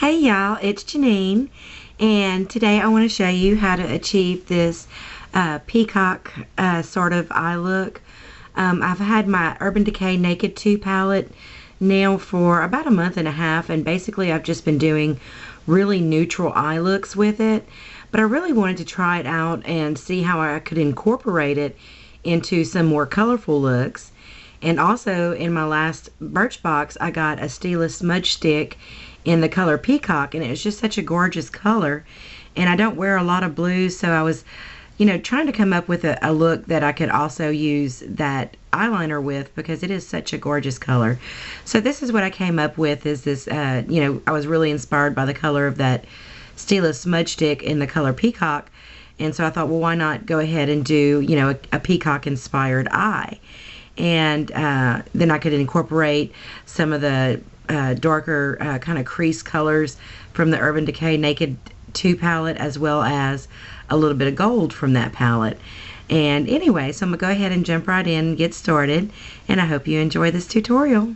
Hey y'all, it's Janine, and today I want to show you how to achieve this peacock sort of eye look. I've had my Urban Decay Naked 2 palette now for about a month and a half, and basically I've just been doing really neutral eye looks with it, but I really wanted to try it out and see how I could incorporate it into some more colorful looks. And also in my last Birchbox I got a Stila smudge stick in the color Peacock, and it was just such a gorgeous color, and I don't wear a lot of blues, so I was trying to come up with a look that I could also use that eyeliner with, because it is such a gorgeous color. So this is what I came up with, is this I was really inspired by the color of that Stila smudge stick in the color Peacock, and so I thought, well, why not go ahead and do a peacock inspired eye. And then I could incorporate some of the darker kind of crease colors from the Urban Decay Naked 2 palette, as well as a little bit of gold from that palette. And anyway, so I'm going to go ahead and jump right in and get started, and I hope you enjoy this tutorial.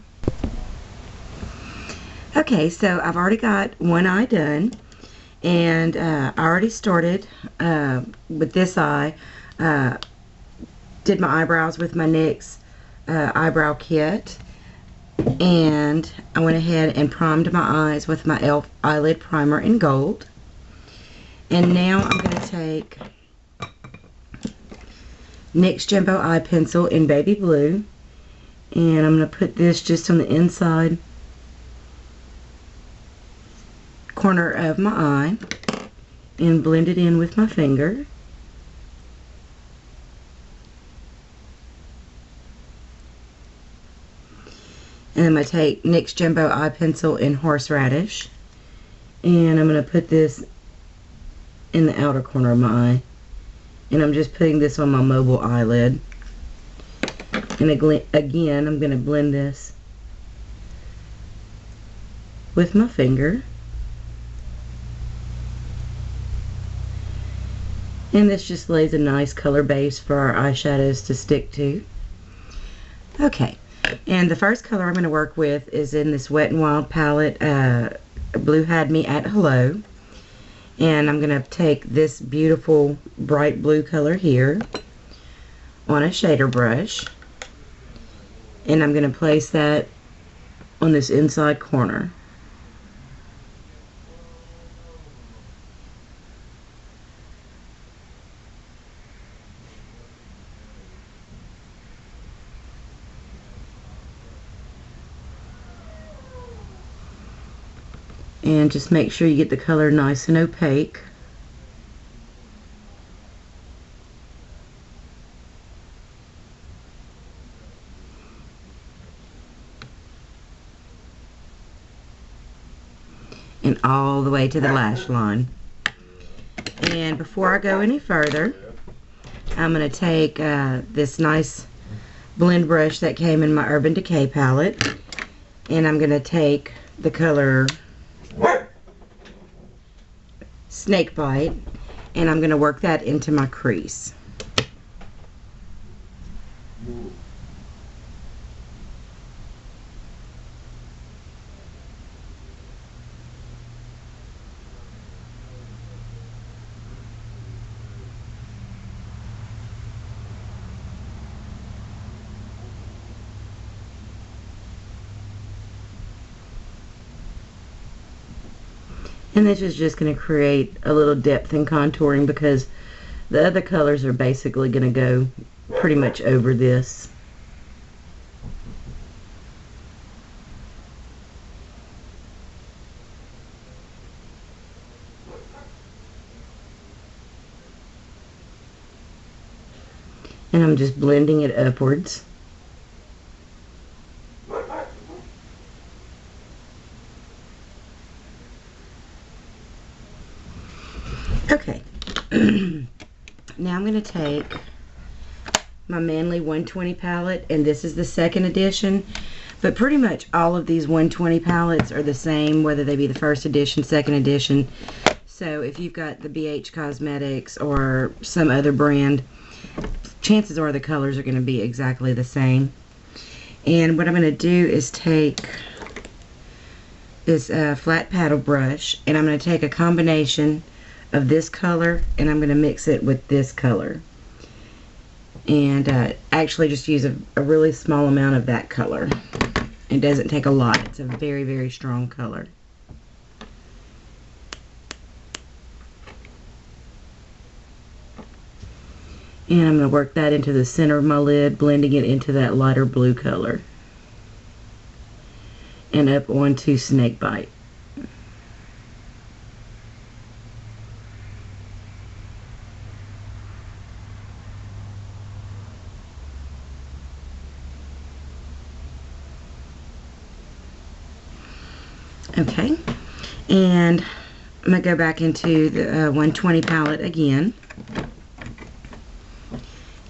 Okay, so I've already got one eye done, and I already started with this eye. Did my eyebrows with my NYX eyebrow kit, and I went ahead and primed my eyes with my e.l.f. eyelid primer in gold. And now I'm going to take NYX Jumbo Eye Pencil in baby blue, and I'm going to put this just on the inside corner of my eye and blend it in with my finger. And I'm going to take NYX Jumbo Eye Pencil in Horseradish, and I'm going to put this in the outer corner of my eye, and I'm just putting this on my mobile eyelid. And again, I'm going to blend this with my finger, and this just lays a nice color base for our eyeshadows to stick to. Okay. And the first color I'm going to work with is in this Wet n Wild palette, Blue Had Me at Hello. And I'm going to take this beautiful bright blue color here on a shader brush, and I'm going to place that on this inside corner. And just make sure you get the color nice and opaque. And all the way to the lash line. And before I go any further, I'm going to take this nice blend brush that came in my Urban Decay palette, and I'm going to take the color Snakebite, and I'm going to work that into my crease. And this is just going to create a little depth and contouring, because the other colors are basically going to go pretty much over this. And I'm just blending it upwards. Okay, now I'm going to take my Manly 120 palette, and this is the second edition, but pretty much all of these 120 palettes are the same, whether they be the first edition, second edition. So if you've got the BH Cosmetics or some other brand, chances are the colors are going to be exactly the same. And what I'm going to do is take this flat paddle brush, and I'm going to take a combination of this color and I'm going to mix it with this color, and actually just use a really small amount of that color. It doesn't take a lot. It's a very, very strong color. And I'm going to work that into the center of my lid, blending it into that lighter blue color. And up onto Snakebite. Okay, and I'm going to go back into the 120 palette again.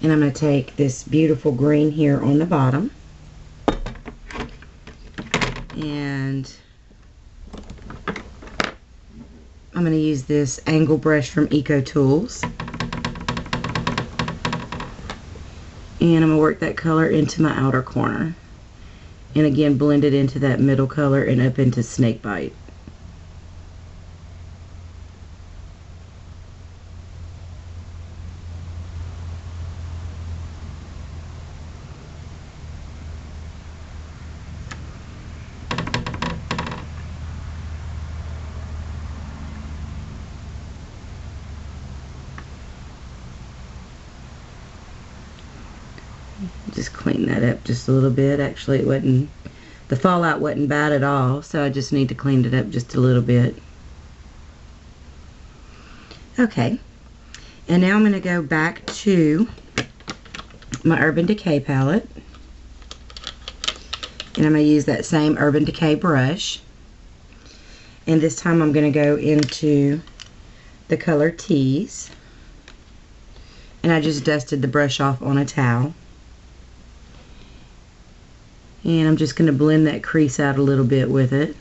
And I'm going to take this beautiful green here on the bottom. And I'm going to use this angle brush from Eco Tools. And I'm going to work that color into my outer corner. And again, blend it into that middle color and up into Snakebite. Just clean that up just a little bit. Actually, it wasn't, the fallout wasn't bad at all, so I just need to clean it up just a little bit. Okay, and now I'm going to go back to my Urban Decay palette, and I'm going to use that same Urban Decay brush, and this time I'm going to go into the color Tease, and I just dusted the brush off on a towel. And I'm just going to blend that crease out a little bit with it.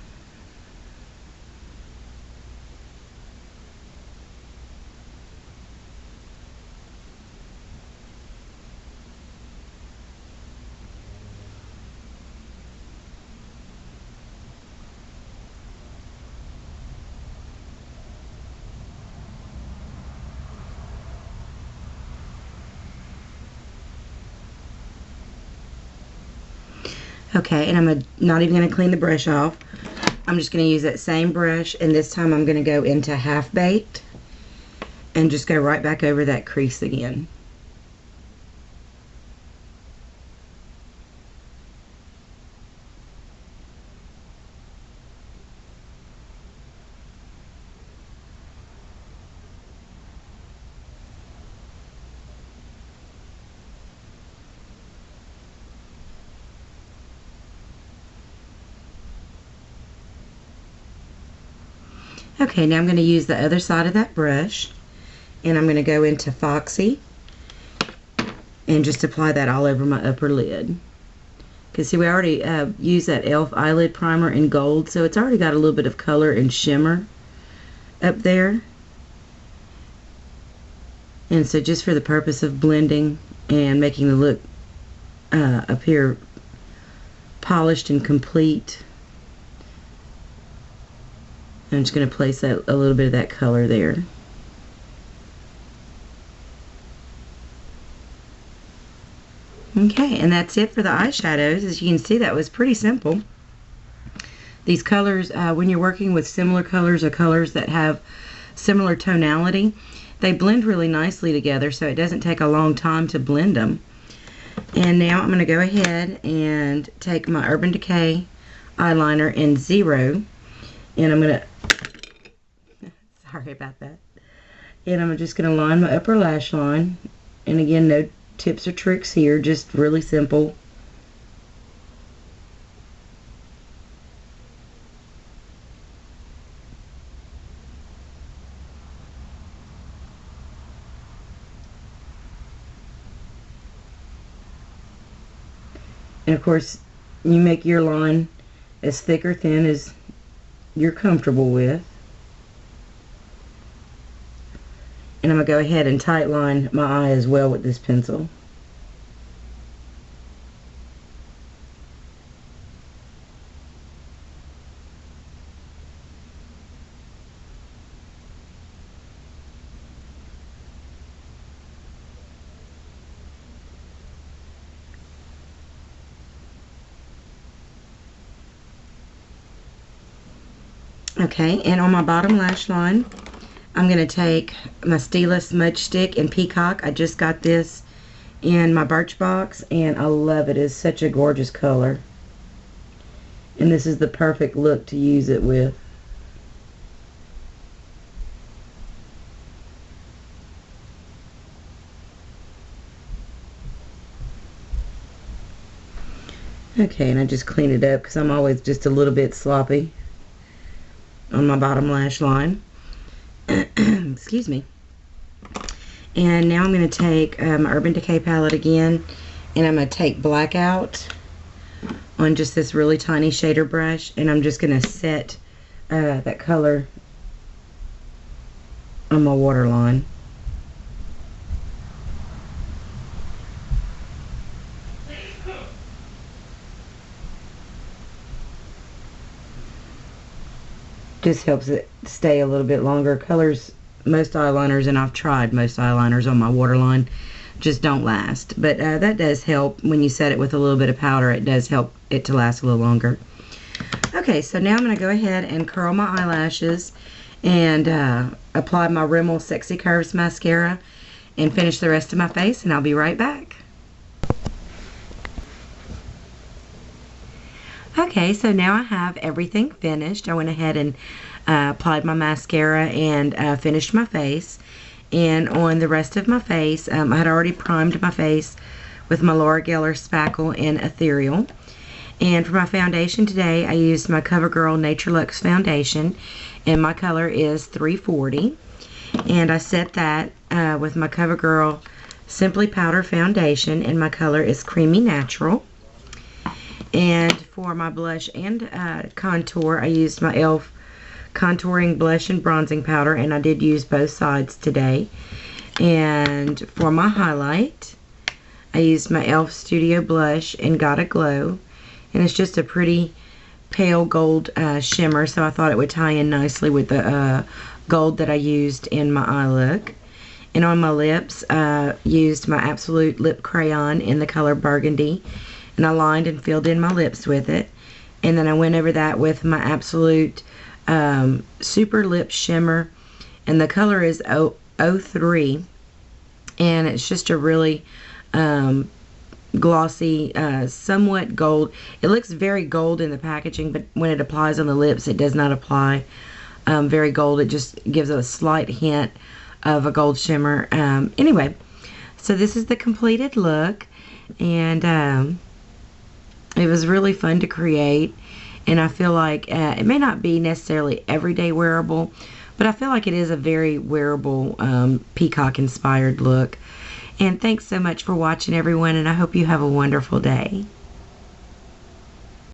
Okay, and I'm not even going to clean the brush off. I'm just going to use that same brush, and this time I'm going to go into Half Baked and just go right back over that crease again. Okay, now I'm going to use the other side of that brush, and I'm going to go into Foxy and just apply that all over my upper lid. Because see, we already used that e.l.f. eyelid primer in gold, so it's already got a little bit of color and shimmer up there. And so just for the purpose of blending and making the look appear polished and complete, I'm just going to place that, a little bit of that color there. Okay, and that's it for the eyeshadows. As you can see, that was pretty simple. These colors, when you're working with similar colors or colors that have similar tonality, they blend really nicely together, so it doesn't take a long time to blend them. And now I'm going to go ahead and take my Urban Decay eyeliner in 0, and I'm going to, sorry about that, and I'm just going to line my upper lash line. And again, no tips or tricks here, just really simple. And of course, you make your line as thick or thin as you're comfortable with. And I'm going to go ahead and tight line my eye as well with this pencil. Okay, and on my bottom lash line, I'm going to take my Stila Smudge Stick in Peacock. I just got this in my Birchbox, and I love it. It's such a gorgeous color. And this is the perfect look to use it with. Okay, and I just clean it up because I'm always just a little bit sloppy on my bottom lash line. Excuse me. And now I'm going to take my Urban Decay palette again, and I'm going to take Blackout on just this really tiny shader brush, and I'm just going to set that color on my waterline. Just helps it stay a little bit longer. Colors, most eyeliners, and I've tried most eyeliners on my waterline, just don't last. But that does help when you set it with a little bit of powder. It does help it to last a little longer. Okay, so now I'm going to go ahead and curl my eyelashes and apply my Rimmel Sexy Curves mascara and finish the rest of my face, and I'll be right back. Okay, so now I have everything finished. I went ahead and applied my mascara and finished my face. And on the rest of my face, I had already primed my face with my Laura Geller Spackle in Ethereal. And for my foundation today, I used my CoverGirl Nature Luxe foundation, and my color is 340. And I set that with my CoverGirl Simply Powder foundation, and my color is Creamy Natural. And for my blush and contour, I used my e.l.f. contouring blush and bronzing powder, and I did use both sides today. And for my highlight, I used my e.l.f. Studio blush and Got a Glow, and it's just a pretty pale gold shimmer, so I thought it would tie in nicely with the gold that I used in my eye look. And on my lips, I used my Absolute Lip Crayon in the color Burgundy, and I lined and filled in my lips with it. And then I went over that with my Absolute Super Lip Shimmer, and the color is 03, and it's just a really glossy, somewhat gold. It looks very gold in the packaging, but when it applies on the lips, it does not apply very gold. It just gives it a slight hint of a gold shimmer. Anyway, so this is the completed look, and it was really fun to create, and I feel like it may not be necessarily everyday wearable, but I feel like it is a very wearable peacock inspired look. And thanks so much for watching, everyone, and I hope you have a wonderful day.